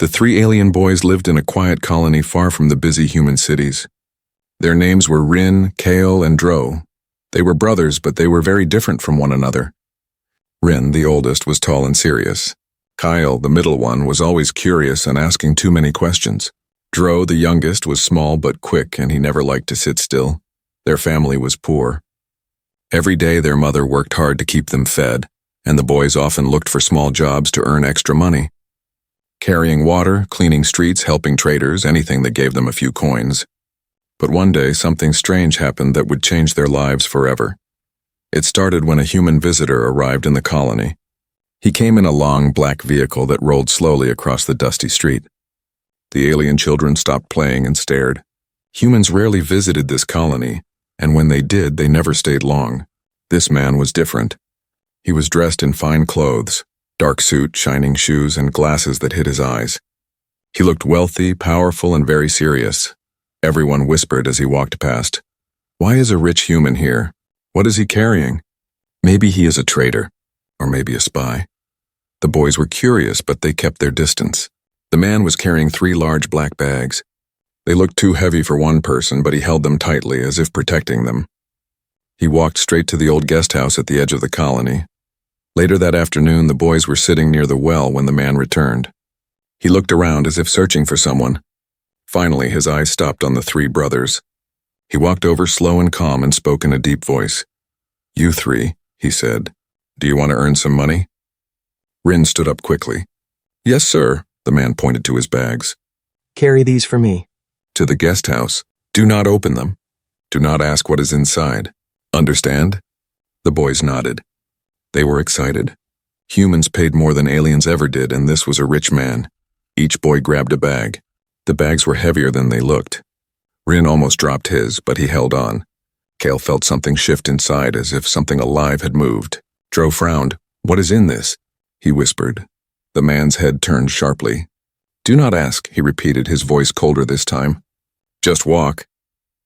The three alien boys lived in a quiet colony far from the busy human cities. Their names were Rin, Kale, and Dro. They were brothers, but they were very different from one another. Rin, the oldest, was tall and serious. Kyle, the middle one, was always curious and asking too many questions. Dro, the youngest, was small but quick, and he never liked to sit still. Their family was poor. Every day their mother worked hard to keep them fed, and the boys often looked for small jobs to earn extra money. Carrying water, cleaning streets, helping traders, anything that gave them a few coins. But one day something strange happened that would change their lives forever. It started when a human visitor arrived in the colony. He came in a long black vehicle that rolled slowly across the dusty street. The alien children stopped playing and stared. Humans rarely visited this colony, and when they did, they never stayed long. This man was different. He was dressed in fine clothes, dark suit, shining shoes, and glasses that hid his eyes. He looked wealthy, powerful, and very serious. Everyone whispered as he walked past. Why is a rich human here? What is he carrying? Maybe he is a traitor, or maybe a spy. The boys were curious, but they kept their distance. The man was carrying 3 large black bags. They looked too heavy for one person, but he held them tightly, as if protecting them. He walked straight to the old guest house at the edge of the colony. Later that afternoon, the boys were sitting near the well when the man returned. He looked around as if searching for someone. Finally, his eyes stopped on the 3 brothers. He walked over slow and calm and spoke in a deep voice. "You 3, he said. "Do you want to earn some money?" Rin stood up quickly. "Yes, sir," the man pointed to his bags. "Carry these for me." "To the guest house. Do not open them. Do not ask what is inside. Understand?" The boys nodded. They were excited. Humans paid more than aliens ever did, and this was a rich man. Each boy grabbed a bag. The bags were heavier than they looked. Rin almost dropped his, but he held on. Kale felt something shift inside, as if something alive had moved. Dro frowned. "What is in this?" he whispered. The man's head turned sharply. "Do not ask," he repeated, his voice colder this time. "Just walk."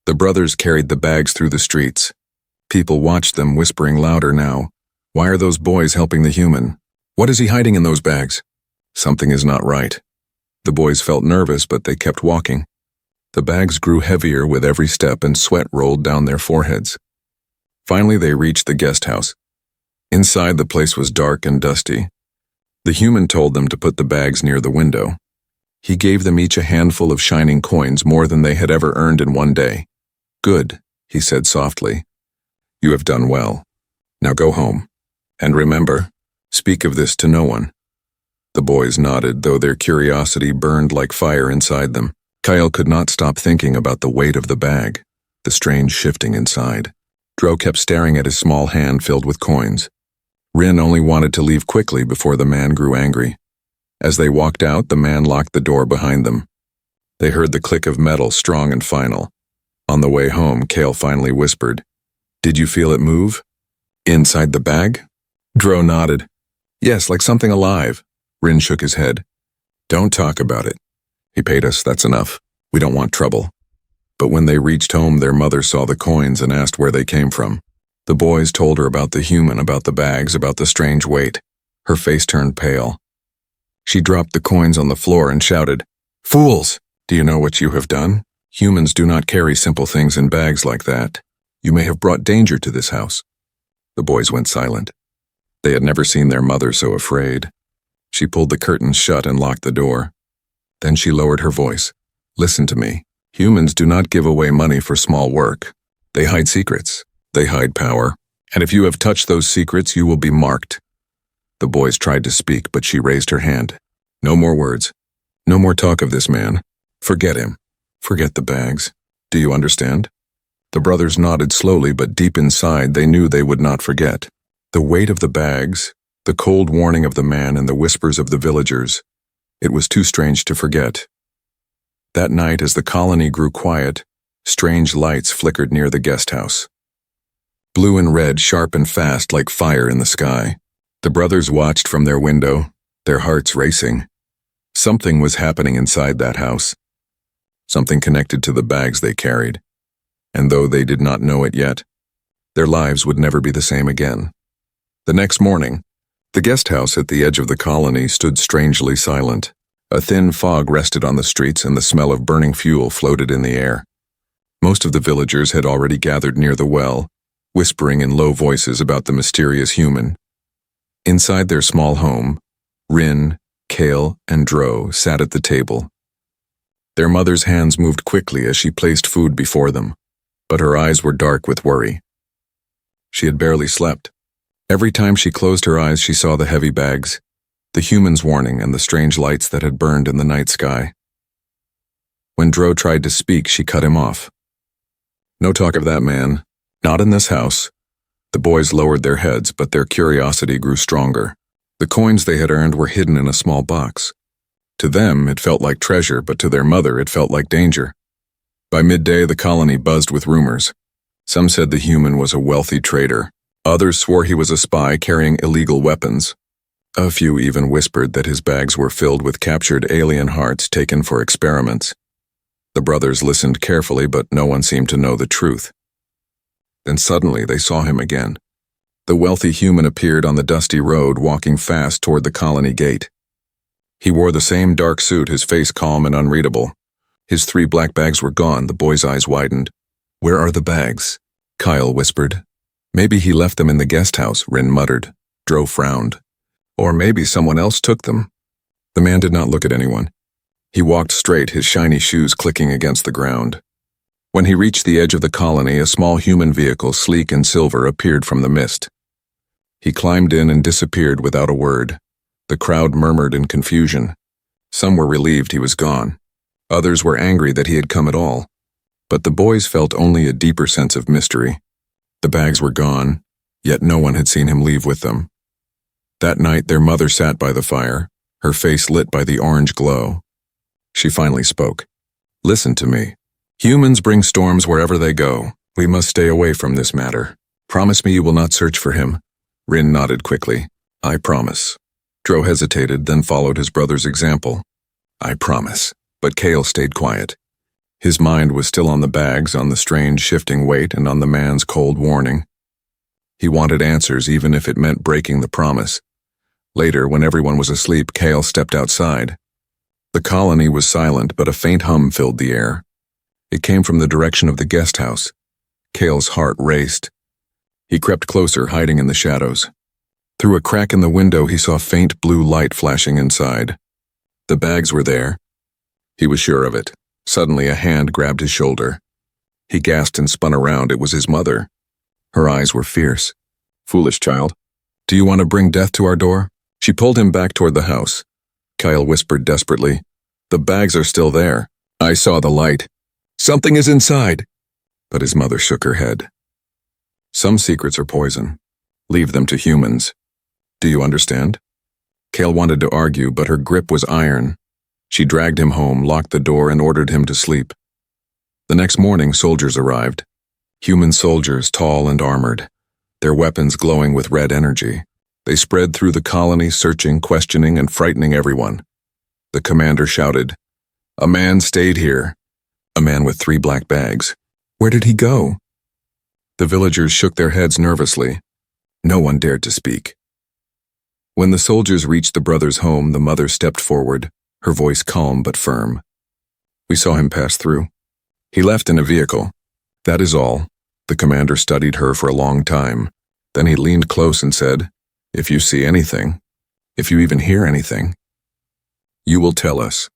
The brothers carried the bags through the streets. People watched them, whispering louder now. Why are those boys helping the human? What is he hiding in those bags? Something is not right. The boys felt nervous, but they kept walking. The bags grew heavier with every step, and sweat rolled down their foreheads. Finally, they reached the guest house. Inside, the place was dark and dusty. The human told them to put the bags near the window. He gave them each a handful of shining coins, more than they had ever earned in one day. "Good," he said softly. "You have done well. Now go home. And remember, speak of this to no one." The boys nodded, though their curiosity burned like fire inside them. Kyle could not stop thinking about the weight of the bag, the strange shifting inside. Dro kept staring at his small hand filled with coins. Rin only wanted to leave quickly before the man grew angry. As they walked out, the man locked the door behind them. They heard the click of metal, strong and final. On the way home, Kale finally whispered, "Did you feel it move? Inside the bag?" Dro nodded. "Yes, like something alive." Rin shook his head. "Don't talk about it. He paid us, that's enough. We don't want trouble." But when they reached home, their mother saw the coins and asked where they came from. The boys told her about the human, about the bags, about the strange weight. Her face turned pale. She dropped the coins on the floor and shouted, "Fools! Do you know what you have done? Humans do not carry simple things in bags like that. You may have brought danger to this house." The boys went silent. They had never seen their mother so afraid. She pulled the curtains shut and locked the door. Then she lowered her voice. "Listen to me. Humans do not give away money for small work. They hide secrets. They hide power. And if you have touched those secrets, you will be marked." The boys tried to speak, but she raised her hand. "No more words. No more talk of this man. Forget him. Forget the bags. Do you understand?" The brothers nodded slowly, but deep inside they knew they would not forget. The weight of the bags, the cold warning of the man, and the whispers of the villagers. It was too strange to forget. That night, as the colony grew quiet, strange lights flickered near the guest house. Blue and red, sharp and fast like fire in the sky. The brothers watched from their window, their hearts racing. Something was happening inside that house. Something connected to the bags they carried. And though they did not know it yet, their lives would never be the same again. The next morning, the guest house at the edge of the colony stood strangely silent. A thin fog rested on the streets and the smell of burning fuel floated in the air. Most of the villagers had already gathered near the well, whispering in low voices about the mysterious human. Inside their small home, Rin, Kale, and Dro sat at the table. Their mother's hands moved quickly as she placed food before them, but her eyes were dark with worry. She had barely slept. Every time she closed her eyes, she saw the heavy bags, the human's warning, and the strange lights that had burned in the night sky. When Dro tried to speak, she cut him off. "No talk of that, man. Not in this house." The boys lowered their heads, but their curiosity grew stronger. The coins they had earned were hidden in a small box. To them, it felt like treasure, but to their mother, it felt like danger. By midday, the colony buzzed with rumors. Some said the human was a wealthy trader. Others swore he was a spy carrying illegal weapons. A few even whispered that his bags were filled with captured alien hearts taken for experiments. The brothers listened carefully, but no one seemed to know the truth. Then suddenly they saw him again. The wealthy human appeared on the dusty road, walking fast toward the colony gate. He wore the same dark suit, his face calm and unreadable. His 3 black bags were gone. The boy's eyes widened. "Where are the bags?" Kyle whispered. "Maybe he left them in the guest house," Rin muttered. Dro frowned. "Or maybe someone else took them." The man did not look at anyone. He walked straight, his shiny shoes clicking against the ground. When he reached the edge of the colony, a small human vehicle, sleek and silver, appeared from the mist. He climbed in and disappeared without a word. The crowd murmured in confusion. Some were relieved he was gone. Others were angry that he had come at all. But the boys felt only a deeper sense of mystery. The bags were gone, yet no one had seen him leave with them. That night, their mother sat by the fire, her face lit by the orange glow. She finally spoke. "Listen to me. Humans bring storms wherever they go. We must stay away from this matter. Promise me you will not search for him." Rin nodded quickly. "I promise." Dro hesitated, then followed his brother's example. "I promise." But Kale stayed quiet. His mind was still on the bags, on the strange shifting weight, and on the man's cold warning. He wanted answers, even if it meant breaking the promise. Later, when everyone was asleep, Kale stepped outside. The colony was silent, but a faint hum filled the air. It came from the direction of the guest house. Kale's heart raced. He crept closer, hiding in the shadows. Through a crack in the window, he saw faint blue light flashing inside. The bags were there. He was sure of it. Suddenly, a hand grabbed his shoulder. He gasped and spun around. It was his mother. Her eyes were fierce. "Foolish child. Do you want to bring death to our door?" She pulled him back toward the house. Kyle whispered desperately, "The bags are still there. I saw the light. Something is inside." But his mother shook her head. "Some secrets are poison. Leave them to humans. Do you understand?" Kale wanted to argue, but her grip was iron. She dragged him home, locked the door, and ordered him to sleep. The next morning, soldiers arrived. Human soldiers, tall and armored, their weapons glowing with red energy. They spread through the colony, searching, questioning, and frightening everyone. The commander shouted, "A man stayed here." A man with 3 black bags. Where did he go? The villagers shook their heads nervously. No one dared to speak. When the soldiers reached the brothers' home, the mother stepped forward, her voice calm but firm. "We saw him pass through. He left in a vehicle. That is all." The commander studied her for a long time. Then he leaned close and said, "If you see anything, if you even hear anything, you will tell us,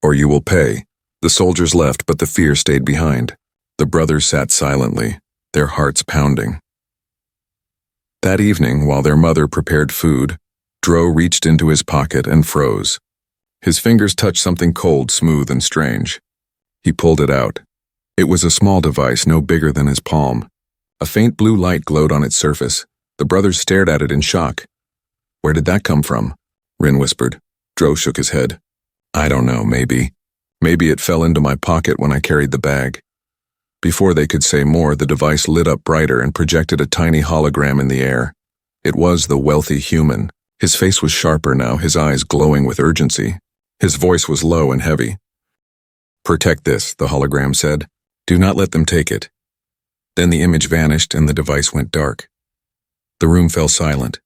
or you will pay." The soldiers left, but the fear stayed behind. The brothers sat silently, their hearts pounding. That evening, while their mother prepared food, Dro reached into his pocket and froze. His fingers touched something cold, smooth, and strange. He pulled it out. It was a small device, no bigger than his palm. A faint blue light glowed on its surface. The brothers stared at it in shock. "Where did that come from?" Rin whispered. Dro shook his head. "I don't know, maybe. Maybe it fell into my pocket when I carried the bag." Before they could say more, the device lit up brighter and projected a tiny hologram in the air. It was the wealthy human. His face was sharper now, his eyes glowing with urgency. His voice was low and heavy. "Protect this," the hologram said. "Do not let them take it." Then the image vanished and the device went dark. The room fell silent.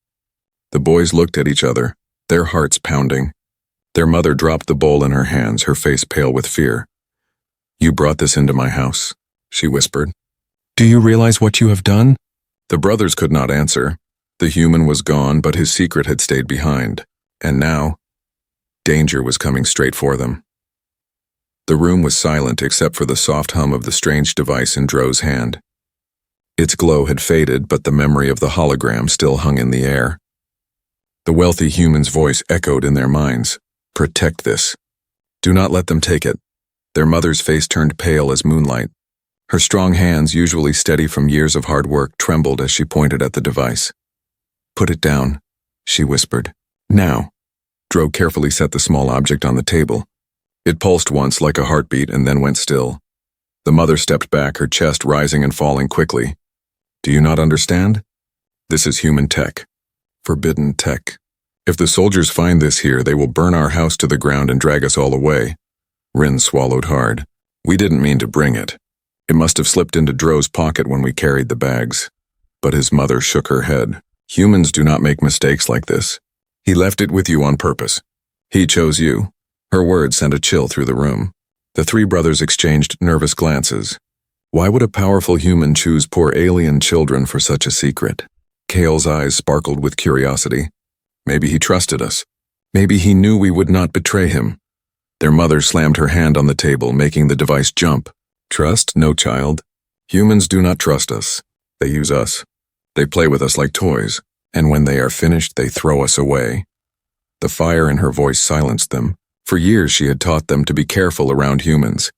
The boys looked at each other, their hearts pounding. Their mother dropped the bowl in her hands, her face pale with fear. "You brought this into my house," she whispered. "Do you realize what you have done?" The brothers could not answer. The human was gone, but his secret had stayed behind. And now, danger was coming straight for them. The room was silent except for the soft hum of the strange device in Dro's hand. Its glow had faded, but the memory of the hologram still hung in the air. The wealthy human's voice echoed in their minds. "Protect this. Do not let them take it." Their mother's face turned pale as moonlight. Her strong hands, usually steady from years of hard work, trembled as she pointed at the device. "Put it down," she whispered. "Now." Dro carefully set the small object on the table. It pulsed once like a heartbeat and then went still. The mother stepped back, her chest rising and falling quickly. "Do you not understand? This is human tech. Forbidden tech. If the soldiers find this here, they will burn our house to the ground and drag us all away." Rin swallowed hard. "We didn't mean to bring it. It must have slipped into Dro's pocket when we carried the bags." But his mother shook her head. "Humans do not make mistakes like this. He left it with you on purpose. He chose you." Her words sent a chill through the room. The three brothers exchanged nervous glances. Why would a powerful human choose poor alien children for such a secret? Kale's eyes sparkled with curiosity. Maybe he trusted us. Maybe he knew we would not betray him. Their mother slammed her hand on the table, making the device jump. "Trust? No, child. Humans do not trust us. They use us. They play with us like toys, and when they are finished, they throw us away." The fire in her voice silenced them. For years she had taught them to be careful around humans,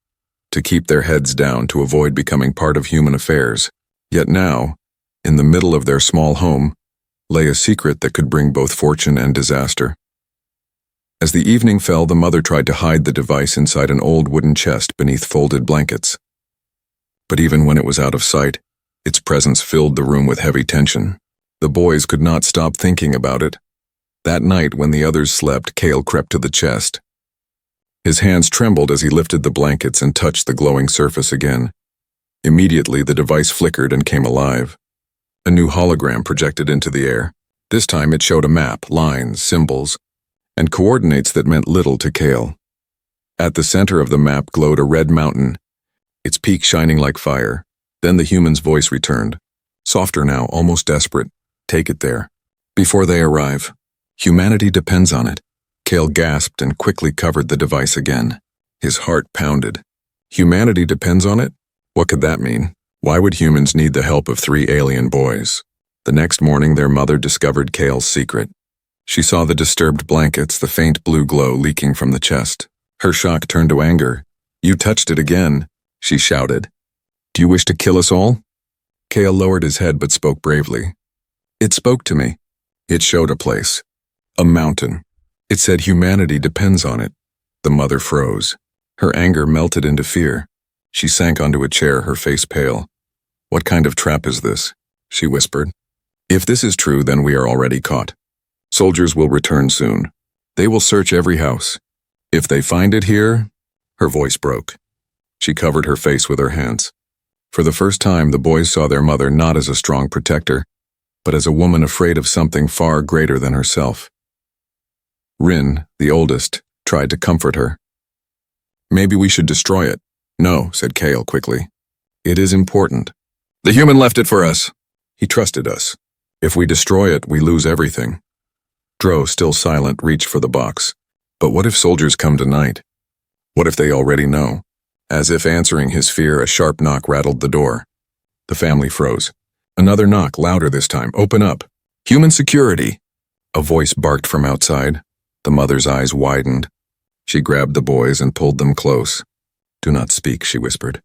to keep their heads down, to avoid becoming part of human affairs. Yet now, in the middle of their small home, lay a secret that could bring both fortune and disaster. As the evening fell, the mother tried to hide the device inside an old wooden chest beneath folded blankets. But even when it was out of sight, its presence filled the room with heavy tension. The boys could not stop thinking about it. That night, when the others slept, Kale crept to the chest. His hands trembled as he lifted the blankets and touched the glowing surface again. Immediately, the device flickered and came alive. A new hologram projected into the air. This time it showed a map, lines, symbols, and coordinates that meant little to Kale. At the center of the map glowed a red mountain, its peak shining like fire. Then the human's voice returned, softer now, almost desperate. "Take it there. Before they arrive. Humanity depends on it." Kale gasped and quickly covered the device again. His heart pounded. Humanity depends on it? What could that mean? Why would humans need the help of 3 alien boys? The next morning, their mother discovered Kale's secret. She saw the disturbed blankets, the faint blue glow leaking from the chest. Her shock turned to anger. "You touched it again," she shouted. "Do you wish to kill us all?" Kale lowered his head but spoke bravely. "It spoke to me. It showed a place. A mountain. It said humanity depends on it." The mother froze. Her anger melted into fear. She sank onto a chair, her face pale. "What kind of trap is this?" she whispered. "If this is true, then we are already caught. Soldiers will return soon. They will search every house. If they find it here..." Her voice broke. She covered her face with her hands. For the first time, the boys saw their mother not as a strong protector, but as a woman afraid of something far greater than herself. Rin, the oldest, tried to comfort her. "Maybe we should destroy it." "No," said Kale quickly. "It is important. The human left it for us. He trusted us. If we destroy it, we lose everything." Dro, still silent, reached for the box. "But what if soldiers come tonight? What if they already know?" As if answering his fear, a sharp knock rattled the door. The family froze. Another knock, louder this time. "Open up. Human security." A voice barked from outside. The mother's eyes widened. She grabbed the boys and pulled them close. "Do not speak," she whispered.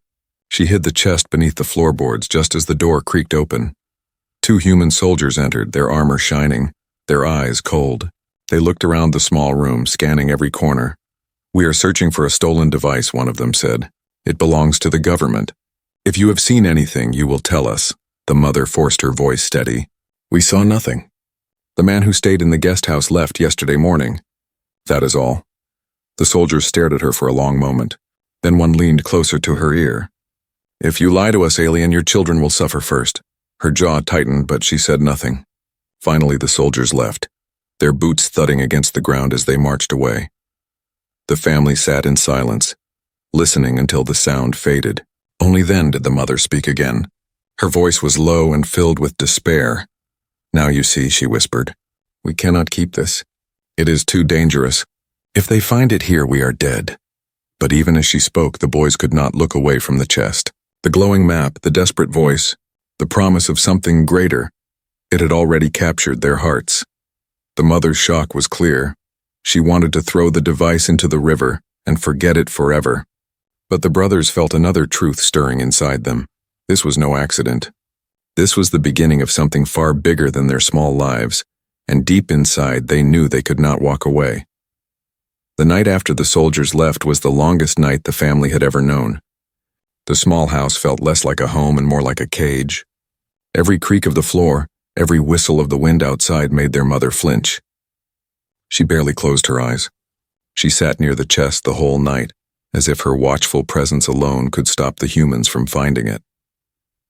She hid the chest beneath the floorboards just as the door creaked open. 2 human soldiers entered, their armor shining, their eyes cold. They looked around the small room, scanning every corner. "We are searching for a stolen device," one of them said. "It belongs to the government. If you have seen anything, you will tell us." The mother forced her voice steady. "We saw nothing. The man who stayed in the guest house left yesterday morning. That is all." The soldiers stared at her for a long moment. Then one leaned closer to her ear. "If you lie to us, alien, your children will suffer first." Her jaw tightened, but she said nothing. Finally, the soldiers left, their boots thudding against the ground as they marched away. The family sat in silence, listening until the sound faded. Only then did the mother speak again. Her voice was low and filled with despair. "Now you see," she whispered. "We cannot keep this. It is too dangerous. If they find it here, we are dead." But even as she spoke, the boys could not look away from the chest. The glowing map, the desperate voice, the promise of something greater, it had already captured their hearts. The mother's shock was clear. She wanted to throw the device into the river and forget it forever. But the brothers felt another truth stirring inside them. This was no accident. This was the beginning of something far bigger than their small lives, and deep inside they knew they could not walk away. The night after the soldiers left was the longest night the family had ever known. The small house felt less like a home and more like a cage. Every creak of the floor, every whistle of the wind outside made their mother flinch. She barely closed her eyes. She sat near the chest the whole night, as if her watchful presence alone could stop the humans from finding it.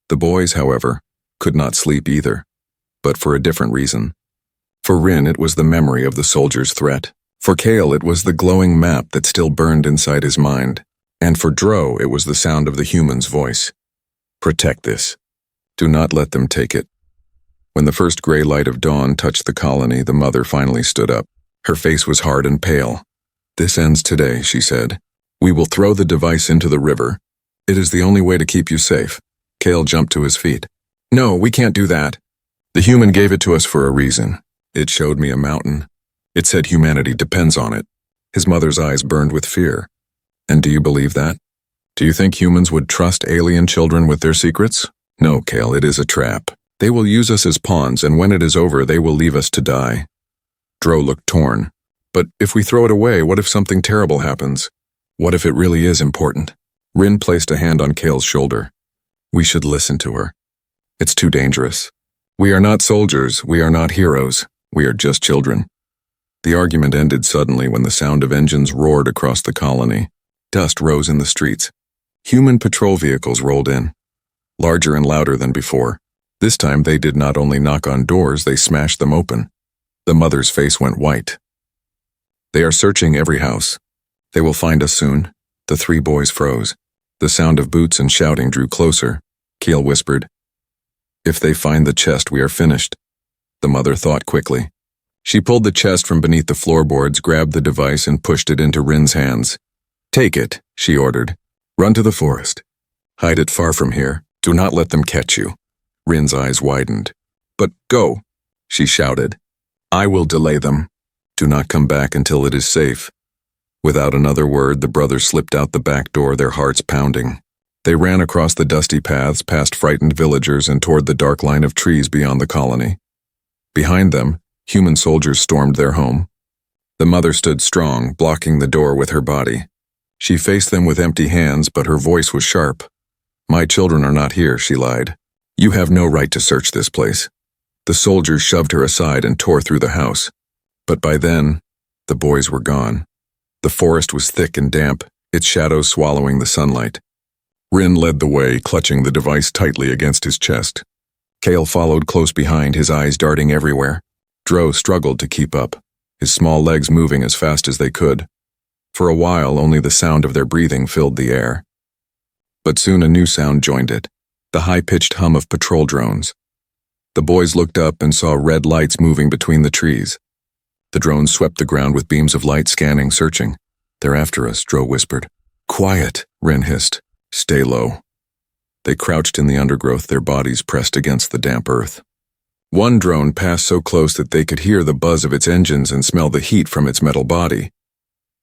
The boys, however, could not sleep either, but for a different reason. For Rin, it was the memory of the soldiers' threat. For Kale, it was the glowing map that still burned inside his mind. And for Dro, it was the sound of the human's voice. "Protect this. Do not let them take it." When the first gray light of dawn touched the colony, the mother finally stood up. Her face was hard and pale. "This ends today," she said. "We will throw the device into the river. It is the only way to keep you safe." Kale jumped to his feet. "No, we can't do that. The human gave it to us for a reason. It showed me a mountain. It said humanity depends on it." His mother's eyes burned with fear. "And do you believe that? Do you think humans would trust alien children with their secrets? No, Kale, it is a trap. They will use us as pawns, and when it is over, they will leave us to die." Dro looked torn. "But if we throw it away, what if something terrible happens? What if it really is important?" Rin placed a hand on Kale's shoulder. "We should listen to her. It's too dangerous. We are not soldiers, we are not heroes, we are just children." The argument ended suddenly when the sound of engines roared across the colony. Dust rose in the streets. Human patrol vehicles rolled in, larger and louder than before. This time they did not only knock on doors, they smashed them open. The mother's face went white. "They are searching every house. They will find us soon." The three boys froze. The sound of boots and shouting drew closer. Kale whispered, "If they find the chest, we are finished." The mother thought quickly. She pulled the chest from beneath the floorboards, grabbed the device, and pushed it into Rin's hands. "Take it," she ordered. "Run to the forest. Hide it far from here. Do not let them catch you." Rin's eyes widened. "But go," she shouted. "I will delay them. Do not come back until it is safe." Without another word, the brothers slipped out the back door, their hearts pounding. They ran across the dusty paths, past frightened villagers, and toward the dark line of trees beyond the colony. Behind them, human soldiers stormed their home. The mother stood strong, blocking the door with her body. She faced them with empty hands, but her voice was sharp. "My children are not here," she lied. "You have no right to search this place." The soldiers shoved her aside and tore through the house. But by then, the boys were gone. The forest was thick and damp, its shadows swallowing the sunlight. Rin led the way, clutching the device tightly against his chest. Kale followed close behind, his eyes darting everywhere. Dro struggled to keep up, his small legs moving as fast as they could. For a while, only the sound of their breathing filled the air. But soon a new sound joined it, the high-pitched hum of patrol drones. The boys looked up and saw red lights moving between the trees. The drones swept the ground with beams of light, scanning, searching. "They're after us," Dro whispered. "Quiet," Rin hissed. "Stay low." They crouched in the undergrowth, their bodies pressed against the damp earth. One drone passed so close that they could hear the buzz of its engines and smell the heat from its metal body.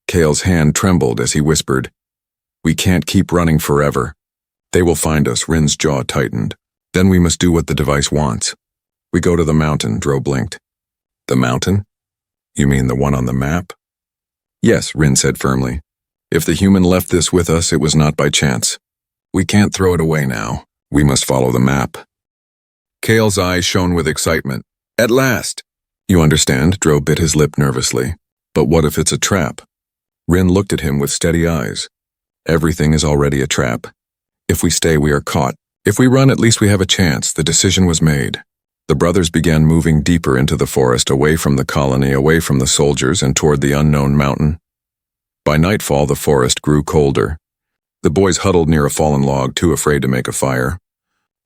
Kale's hand trembled as he whispered, "We can't keep running forever. They will find us." Rin's jaw tightened. "Then we must do what the device wants." "We go to the mountain," Dro blinked. "The mountain? You mean the one on the map?" "Yes," Rin said firmly. "If the human left this with us, it was not by chance. We can't throw it away now. We must follow the map." Kale's eyes shone with excitement. "At last!" "You understand?" Dro bit his lip nervously. "But what if it's a trap?" Rin looked at him with steady eyes. "Everything is already a trap. If we stay, we are caught. If we run, at least we have a chance." The decision was made. The brothers began moving deeper into the forest, away from the colony, away from the soldiers, and toward the unknown mountain. By nightfall, the forest grew colder. The boys huddled near a fallen log, too afraid to make a fire.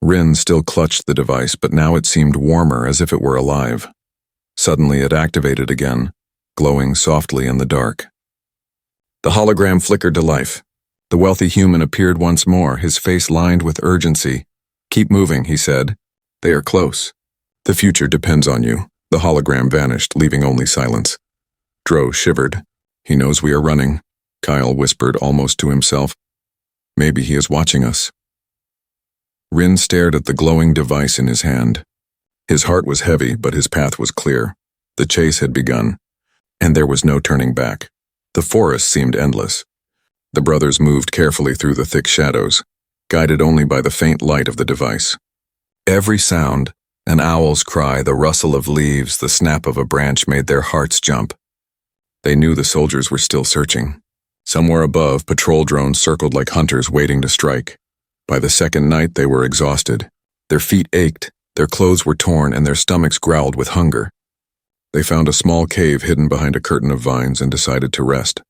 Rin still clutched the device, but now it seemed warmer, as if it were alive. Suddenly it activated again, glowing softly in the dark. The hologram flickered to life. The wealthy human appeared once more, his face lined with urgency. "Keep moving," he said. "They are close. The future depends on you." The hologram vanished, leaving only silence. Dro shivered. "He knows we are running," Kyle whispered almost to himself. "Maybe he is watching us." Rin stared at the glowing device in his hand. His heart was heavy, but his path was clear. The chase had begun, and there was no turning back. The forest seemed endless. The brothers moved carefully through the thick shadows, guided only by the faint light of the device. Every sound, an owl's cry, the rustle of leaves, the snap of a branch made their hearts jump. They knew the soldiers were still searching. Somewhere above, patrol drones circled like hunters waiting to strike. By the second night, they were exhausted. Their feet ached, their clothes were torn, and their stomachs growled with hunger. They found a small cave hidden behind a curtain of vines and decided to rest.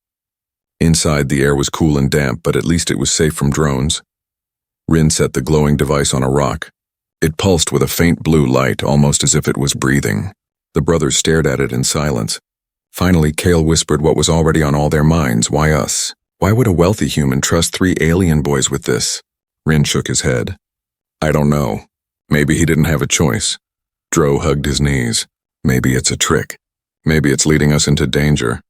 Inside, the air was cool and damp, but at least it was safe from drones. Rin set the glowing device on a rock. It pulsed with a faint blue light, almost as if it was breathing. The brothers stared at it in silence. Finally, Kale whispered what was already on all their minds. "Why us? Why would a wealthy human trust 3 alien boys with this?" Rin shook his head. "I don't know. Maybe he didn't have a choice." Dro hugged his knees. "Maybe it's a trick. Maybe it's leading us into danger."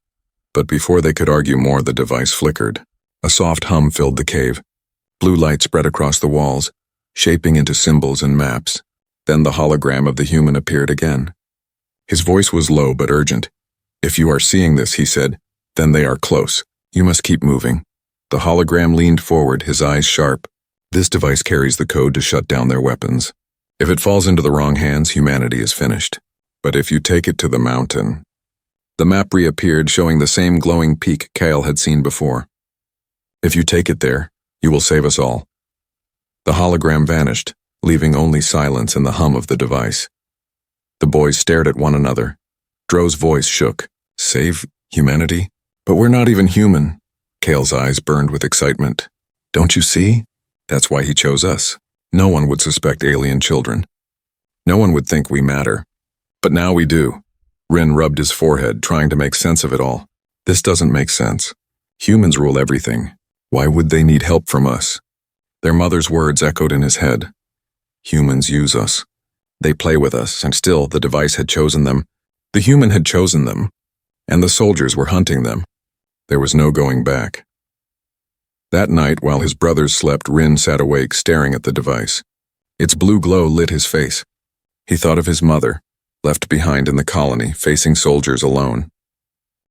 But before they could argue more, the device flickered. A soft hum filled the cave. Blue light spread across the walls, shaping into symbols and maps. Then the hologram of the human appeared again. His voice was low but urgent. "If you are seeing this," he said, "then they are close. You must keep moving." The hologram leaned forward, his eyes sharp. "This device carries the code to shut down their weapons. If it falls into the wrong hands, humanity is finished. But if you take it to the mountain..." The map reappeared, showing the same glowing peak Kale had seen before. "If you take it there, you will save us all." The hologram vanished, leaving only silence and the hum of the device. The boys stared at one another. Dro's voice shook. "Save humanity? But we're not even human." Kale's eyes burned with excitement. "Don't you see? That's why he chose us. No one would suspect alien children. No one would think we matter. But now we do." Rin rubbed his forehead, trying to make sense of it all. "This doesn't make sense. Humans rule everything. Why would they need help from us?" Their mother's words echoed in his head. "Humans use us. They play with us, and still the device had chosen them. The human had chosen them, and the soldiers were hunting them. There was no going back." That night, while his brothers slept, Rin sat awake, staring at the device. Its blue glow lit his face. He thought of his mother, left behind in the colony, facing soldiers alone.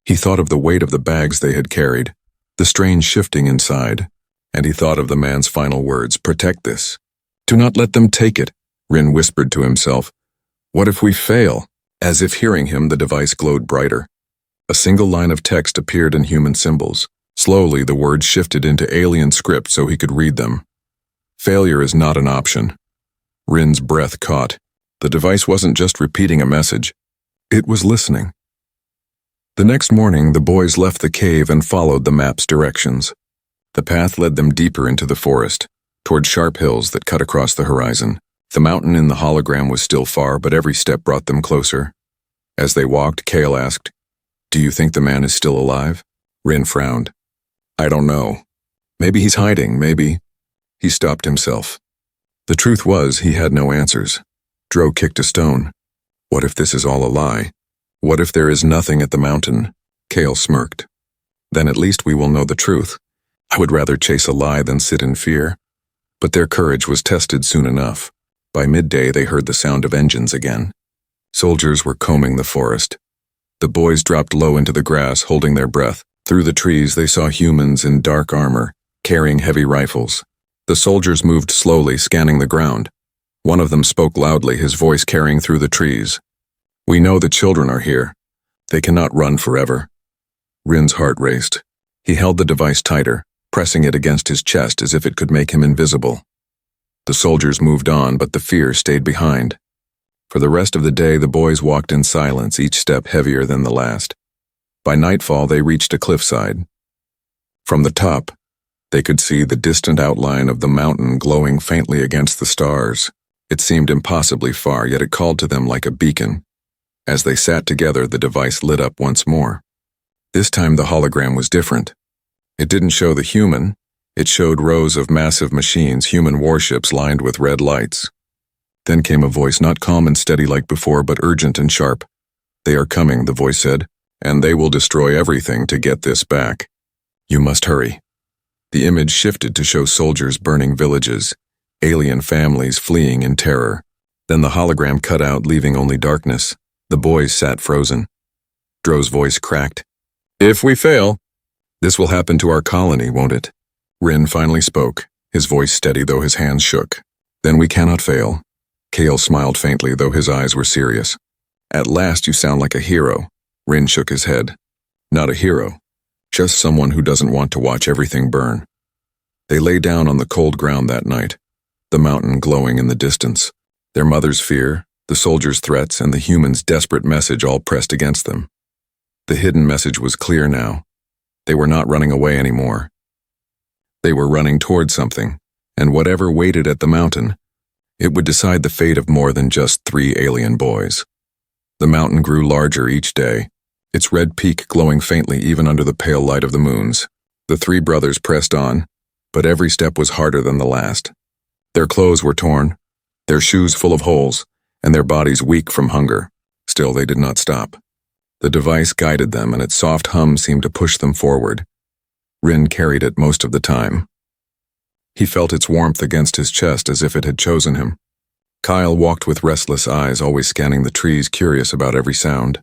He thought of the weight of the bags they had carried, the strange shifting inside, and he thought of the man's final words, "Protect this. Do not let them take it." Rin whispered to himself, "What if we fail?" As if hearing him, the device glowed brighter. A single line of text appeared in human symbols. Slowly, the words shifted into alien script so he could read them. "Failure is not an option." Rin's breath caught. The device wasn't just repeating a message. It was listening. The next morning, the boys left the cave and followed the map's directions. The path led them deeper into the forest, toward sharp hills that cut across the horizon. The mountain in the hologram was still far, but every step brought them closer. As they walked, Kale asked, "Do you think the man is still alive?" Rin frowned. "I don't know. Maybe he's hiding, maybe..." He stopped himself. The truth was, he had no answers. Dro kicked a stone. "What if this is all a lie? What if there is nothing at the mountain?" Kale smirked. "Then at least we will know the truth. I would rather chase a lie than sit in fear." But their courage was tested soon enough. By midday, they heard the sound of engines again. Soldiers were combing the forest. The boys dropped low into the grass, holding their breath. Through the trees, they saw humans in dark armor, carrying heavy rifles. The soldiers moved slowly, scanning the ground. One of them spoke loudly, his voice carrying through the trees. "We know the children are here. They cannot run forever." Rin's heart raced. He held the device tighter, pressing it against his chest as if it could make him invisible. The soldiers moved on, but the fear stayed behind. For the rest of the day, the boys walked in silence, each step heavier than the last. By nightfall, they reached a cliffside. From the top, they could see the distant outline of the mountain glowing faintly against the stars. It seemed impossibly far, yet it called to them like a beacon. As they sat together, the device lit up once more. This time the hologram was different. It didn't show the human. It showed rows of massive machines, human warships lined with red lights. Then came a voice, not calm and steady like before, but urgent and sharp. "They are coming," the voice said, "and they will destroy everything to get this back. You must hurry." The image shifted to show soldiers burning villages, alien families fleeing in terror. Then the hologram cut out, leaving only darkness. The boys sat frozen. Dro's voice cracked. "If we fail, this will happen to our colony, won't it?" Rin finally spoke, his voice steady though his hands shook. "Then we cannot fail." Kale smiled faintly though his eyes were serious. "At last you sound like a hero." Rin shook his head. "Not a hero, just someone who doesn't want to watch everything burn." They lay down on the cold ground that night, the mountain glowing in the distance. Their mother's fear, the soldiers' threats, and the humans' desperate message all pressed against them. The hidden message was clear now. They were not running away anymore. They were running toward something, and whatever waited at the mountain, it would decide the fate of more than just 3 alien boys. The mountain grew larger each day, its red peak glowing faintly even under the pale light of the moons. The 3 brothers pressed on, but every step was harder than the last. Their clothes were torn, their shoes full of holes, and their bodies weak from hunger. Still, they did not stop. The device guided them, and its soft hum seemed to push them forward. Rin carried it most of the time. He felt its warmth against his chest as if it had chosen him. Kyle walked with restless eyes, always scanning the trees, curious about every sound.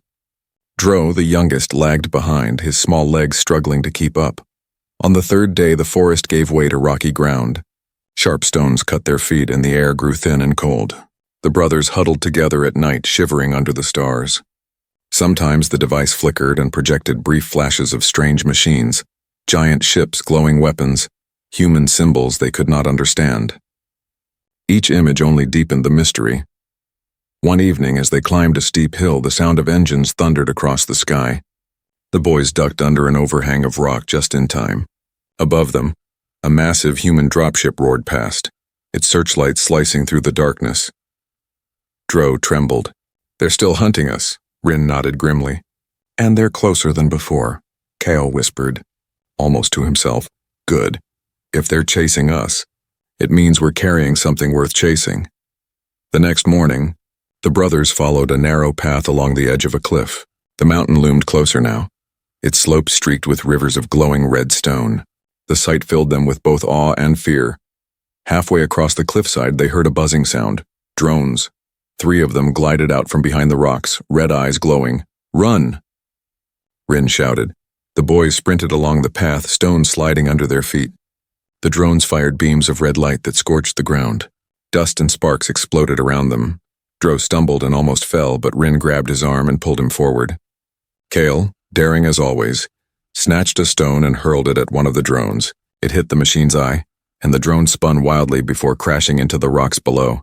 Dro, the youngest, lagged behind, his small legs struggling to keep up. On the 3rd day, the forest gave way to rocky ground. Sharp stones cut their feet, and the air grew thin and cold. The brothers huddled together at night, shivering under the stars. Sometimes the device flickered and projected brief flashes of strange machines, giant ships, glowing weapons, human symbols they could not understand. Each image only deepened the mystery. One evening, as they climbed a steep hill, the sound of engines thundered across the sky. The boys ducked under an overhang of rock just in time. Above them, a massive human dropship roared past, its searchlights slicing through the darkness. Dro trembled. "They're still hunting us," Rin nodded grimly. "And they're closer than before," Kale whispered, almost to himself. "Good. If they're chasing us, it means we're carrying something worth chasing." The next morning, the brothers followed a narrow path along the edge of a cliff. The mountain loomed closer now, its slopes streaked with rivers of glowing red stone. The sight filled them with both awe and fear. Halfway across the cliffside, they heard a buzzing sound. Drones. 3 of them glided out from behind the rocks, red eyes glowing. "Run!" Rin shouted. The boys sprinted along the path, stones sliding under their feet. The drones fired beams of red light that scorched the ground. Dust and sparks exploded around them. Dro stumbled and almost fell, but Rin grabbed his arm and pulled him forward. Kale, daring as always, snatched a stone and hurled it at one of the drones. It hit the machine's eye, and the drone spun wildly before crashing into the rocks below.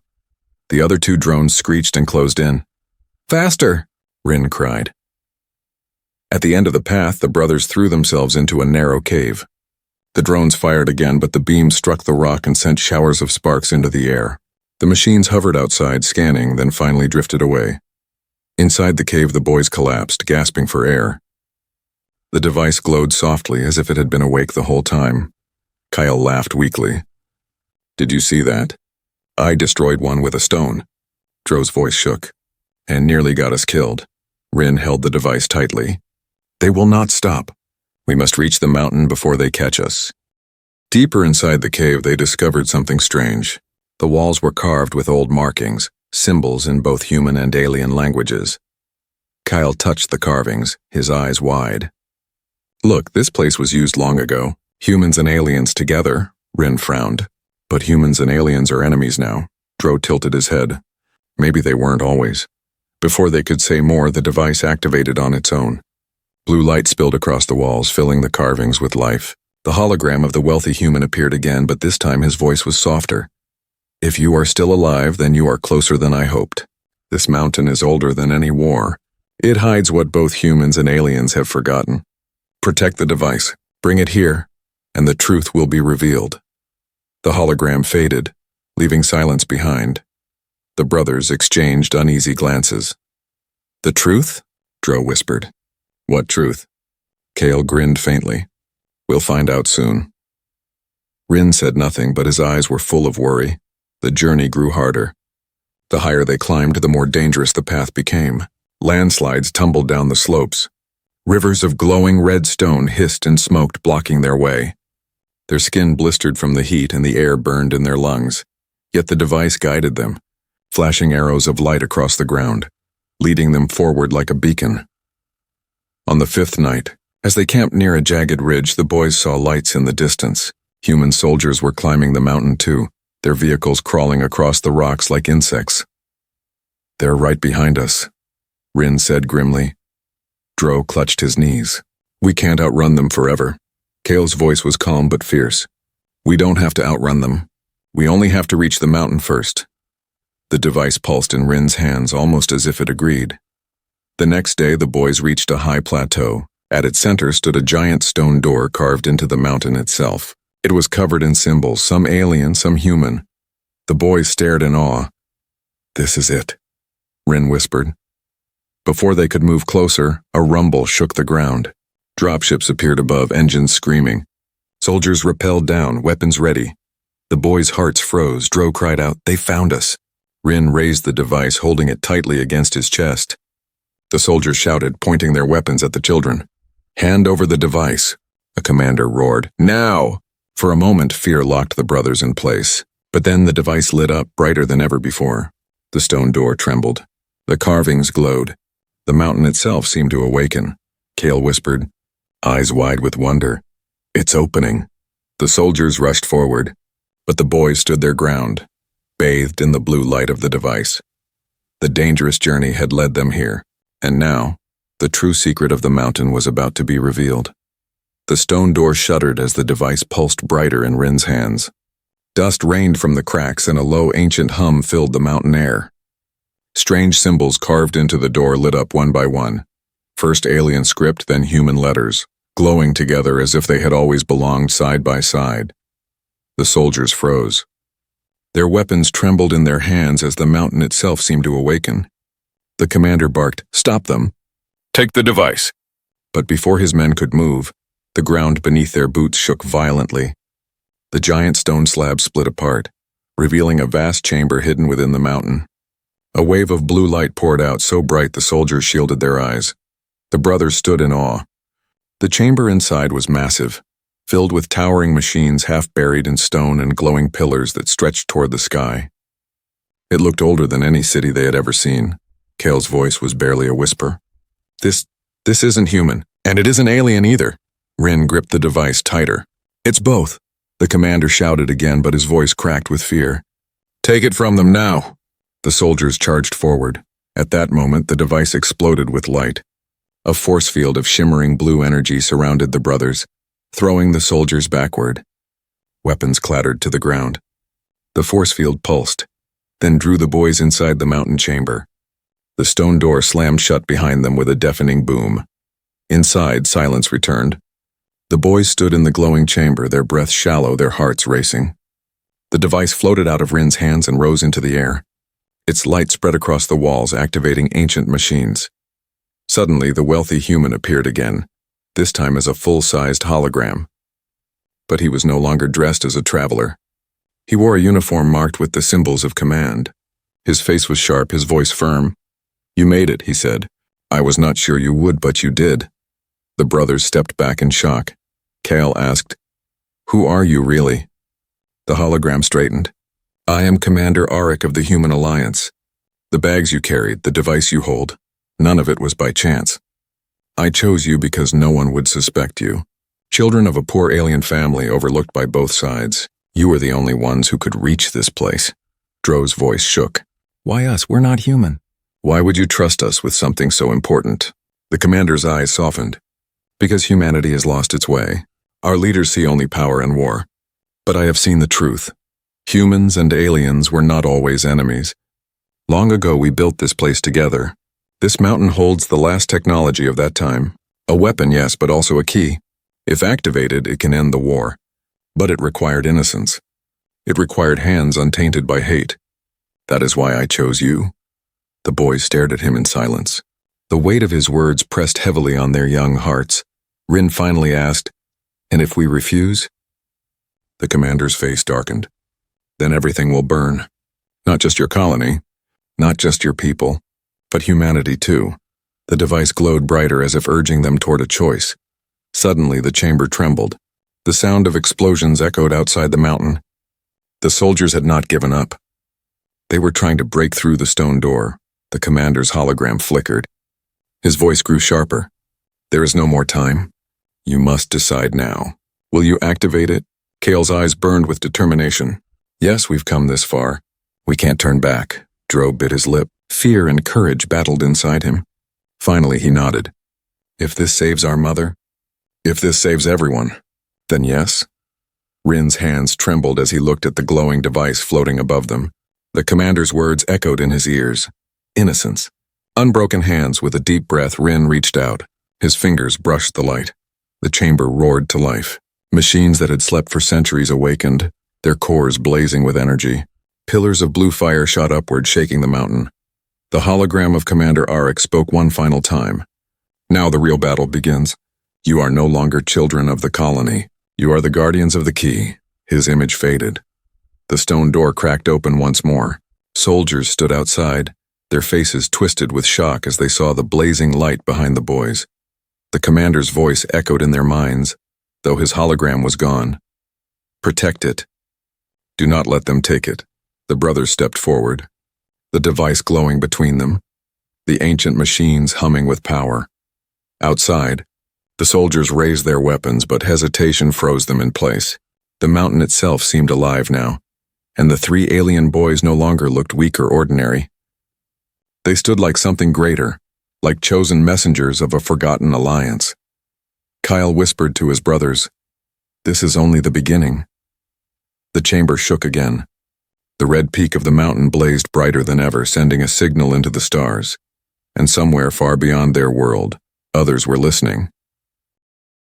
The other 2 drones screeched and closed in. "Faster!" Rin cried. At the end of the path, the brothers threw themselves into a narrow cave. The drones fired again, but the beams struck the rock and sent showers of sparks into the air. The machines hovered outside, scanning, then finally drifted away. Inside the cave, the boys collapsed, gasping for air. The device glowed softly, as if it had been awake the whole time. Kyle laughed weakly. "Did you see that? I destroyed one with a stone." Dro's voice shook. "And nearly got us killed." Rin held the device tightly. "They will not stop. We must reach the mountain before they catch us." Deeper inside the cave, they discovered something strange. The walls were carved with old markings, symbols in both human and alien languages. Kyle touched the carvings, his eyes wide. "Look, this place was used long ago. Humans and aliens together," Rin frowned. "But humans and aliens are enemies now." Dro tilted his head. "Maybe they weren't always." Before they could say more, the device activated on its own. Blue light spilled across the walls, filling the carvings with life. The hologram of the wealthy human appeared again, but this time his voice was softer. "If you are still alive, then you are closer than I hoped. This mountain is older than any war. It hides what both humans and aliens have forgotten. Protect the device. Bring it here. and the truth will be revealed. The hologram faded, leaving silence behind. The brothers exchanged uneasy glances. The truth? Dro whispered. What truth? Kale grinned faintly. We'll find out soon. Rin said nothing, but his eyes were full of worry. The journey grew harder. The higher they climbed, the more dangerous the path became. Landslides tumbled down the slopes. Rivers of glowing red stone hissed and smoked, blocking their way. Their skin blistered from the heat and the air burned in their lungs. Yet the device guided them, flashing arrows of light across the ground, leading them forward like a beacon. On the fifth night, as they camped near a jagged ridge, the boys saw lights in the distance. Human soldiers were climbing the mountain too, their vehicles crawling across the rocks like insects. They're right behind us, Rin said grimly. Dro clutched his knees. We can't outrun them forever. Kale's voice was calm but fierce. We don't have to outrun them. We only have to reach the mountain first. The device pulsed in Rin's hands almost as if it agreed. The next day the boys reached a high plateau. At its center stood a giant stone door carved into the mountain itself. It was covered in symbols, some alien, some human. The boys stared in awe. This is it, Rin whispered. Before they could move closer, a rumble shook the ground. Dropships appeared above, engines screaming. Soldiers rappelled down, weapons ready. The boys' hearts froze. Dro cried out, "They found us!" Rin raised the device, holding it tightly against his chest. The soldiers shouted, pointing their weapons at the children. "Hand over the device," a commander roared. "Now!" For a moment, fear locked the brothers in place. But then the device lit up, brighter than ever before. The stone door trembled. The carvings glowed. The mountain itself seemed to awaken. Kale whispered, eyes wide with wonder, "It's opening." The soldiers rushed forward, but the boys stood their ground, bathed in the blue light of the device. The dangerous journey had led them here, and now, the true secret of the mountain was about to be revealed. The stone door shuddered as the device pulsed brighter in Rin's hands. Dust rained from the cracks and a low ancient hum filled the mountain air. Strange symbols carved into the door lit up one by one. First alien script, then human letters, glowing together as if they had always belonged side by side. The soldiers froze. Their weapons trembled in their hands as the mountain itself seemed to awaken. The commander barked, "Stop them! Take the device!" But before his men could move, the ground beneath their boots shook violently. The giant stone slab split apart, revealing a vast chamber hidden within the mountain. A wave of blue light poured out, so bright the soldiers shielded their eyes. The brothers stood in awe. The chamber inside was massive, filled with towering machines half buried in stone and glowing pillars that stretched toward the sky. It looked older than any city they had ever seen. Kale's voice was barely a whisper. This isn't human, and it isn't alien either." Rin gripped the device tighter. "It's both," the commander shouted again, but his voice cracked with fear. "Take it from them now." The soldiers charged forward. At that moment, the device exploded with light. A force field of shimmering blue energy surrounded the brothers, throwing the soldiers backward. Weapons clattered to the ground. The force field pulsed, then drew the boys inside the mountain chamber. The stone door slammed shut behind them with a deafening boom. Inside, silence returned. The boys stood in the glowing chamber, their breath shallow, their hearts racing. The device floated out of Rin's hands and rose into the air. Its light spread across the walls, activating ancient machines. Suddenly, the wealthy human appeared again, this time as a full-sized hologram. But he was no longer dressed as a traveler. He wore a uniform marked with the symbols of command. His face was sharp, his voice firm. "You made it," he said. "I was not sure you would, but you did." The brothers stepped back in shock. Kale asked, "Who are you really?" The hologram straightened. "I am Commander Auric of the Human Alliance. The bags you carried, the device you hold, none of it was by chance. I chose you because no one would suspect you. Children of a poor alien family overlooked by both sides, you were the only ones who could reach this place." Dro's voice shook. "Why us? We're not human." "Why would you trust us with something so important?" The commander's eyes softened. "Because humanity has lost its way. Our leaders see only power and war. But I have seen the truth. Humans and aliens were not always enemies. Long ago we built this place together. This mountain holds the last technology of that time. A weapon, yes, but also a key. If activated, it can end the war. But it required innocence. It required hands untainted by hate. That is why I chose you. The boys stared at him in silence. The weight of his words pressed heavily on their young hearts. Rin finally asked, "And if we refuse?" The commander's face darkened. "Then everything will burn. Not just your colony, not just your people, but humanity too." The device glowed brighter as if urging them toward a choice. Suddenly, the chamber trembled. The sound of explosions echoed outside the mountain. The soldiers had not given up. They were trying to break through the stone door. The commander's hologram flickered. His voice grew sharper. "There is no more time. You must decide now. Will you activate it?" Kale's eyes burned with determination. "Yes, we've come this far. We can't turn back." Dro bit his lip. Fear and courage battled inside him. Finally, he nodded. "If this saves our mother, if this saves everyone, then yes." Rin's hands trembled as he looked at the glowing device floating above them. The commander's words echoed in his ears. Innocence. Unbroken hands with a deep breath, Rin reached out. His fingers brushed the light. The chamber roared to life. Machines that had slept for centuries awakened, their cores blazing with energy. Pillars of blue fire shot upward, shaking the mountain. The hologram of Commander Arik spoke one final time. "Now the real battle begins. You are no longer children of the colony. You are the guardians of the key." His image faded. The stone door cracked open once more. Soldiers stood outside, their faces twisted with shock as they saw the blazing light behind the boys. The commander's voice echoed in their minds, though his hologram was gone. "Protect it. Do not let them take it." The brothers stepped forward, the device glowing between them, the ancient machines humming with power. Outside, the soldiers raised their weapons, but hesitation froze them in place. The mountain itself seemed alive now, and the three alien boys no longer looked weak or ordinary. They stood like something greater, like chosen messengers of a forgotten alliance. Kyle whispered to his brothers, "This is only the beginning." The chamber shook again. The red peak of the mountain blazed brighter than ever, sending a signal into the stars. And somewhere far beyond their world, others were listening.